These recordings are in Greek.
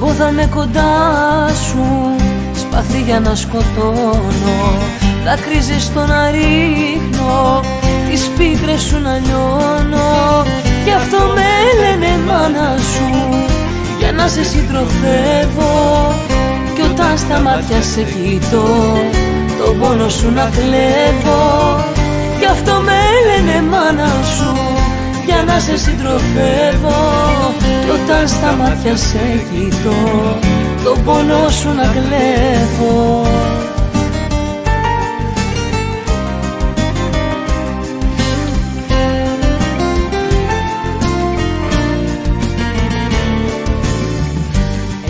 Εγώ θα είμαι κοντά σου, σπαθί για να σκοτώνω, δάκρυζες στο να ρίχνω, τις πίκρες σου να λιώνω. Γι' αυτό με λένε μάνα σου, για να σε συντροφεύω. Κι όταν στα μάτια σε κοιτώ, τον πόνο σου να κλέβω. Γι' αυτό με λένε μάνα σου, για να σε συντροφεύω. Κι όταν στα μάτια σε κοιτώ, τον πόνο σου να κλέβω.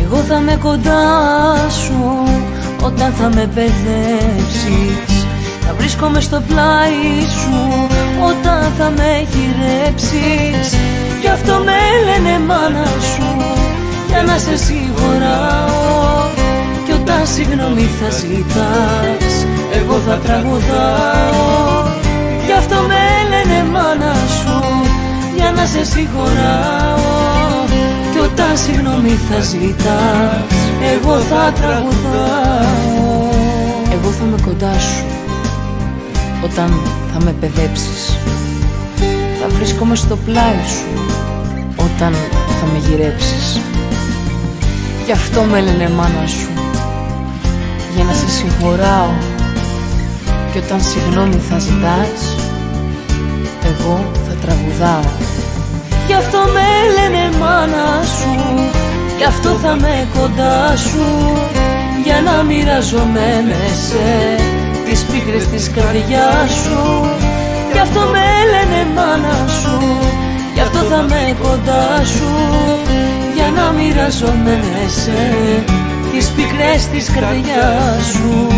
Εγώ θα είμαι κοντά σου όταν θα με παιδέψεις. Θα βρίσκομαι στο πλάι σου όταν θα με γυρέψεις. Γι' αυτό με λένε μάνα σου, για να σε συγχωράω. Κι όταν συγγνώμη θα ζητάς, εγώ θα τραγουδάω. Γι' αυτό με λένε μάνα σου, για να σε συγχωράω. Κι όταν συγγνώμη θα ζητάς, εγώ θα τραγουδάω. Εγώ θα είμαι κοντά σου όταν θα με παιδέψεις. Θα βρίσκομαι στο πλάι σου όταν θα με γυρέψεις. Γι' αυτό με λένε μάνα σου, για να σε συγχωράω. Κι όταν συγγνώμη θα ζητάς, εγώ θα τραγουδάω. Γι' αυτό με λένε μάνα σου, γι' αυτό θα με κοντά σου, για να μοιράζομαι με σε τις πίκρες της καρδιάς σου. Γι' αυτό με λένε μάνα σου, γι' αυτό θα με κοντά σου, για να μοιράζομαι με σε τις πίκρες της καρδιάς σου.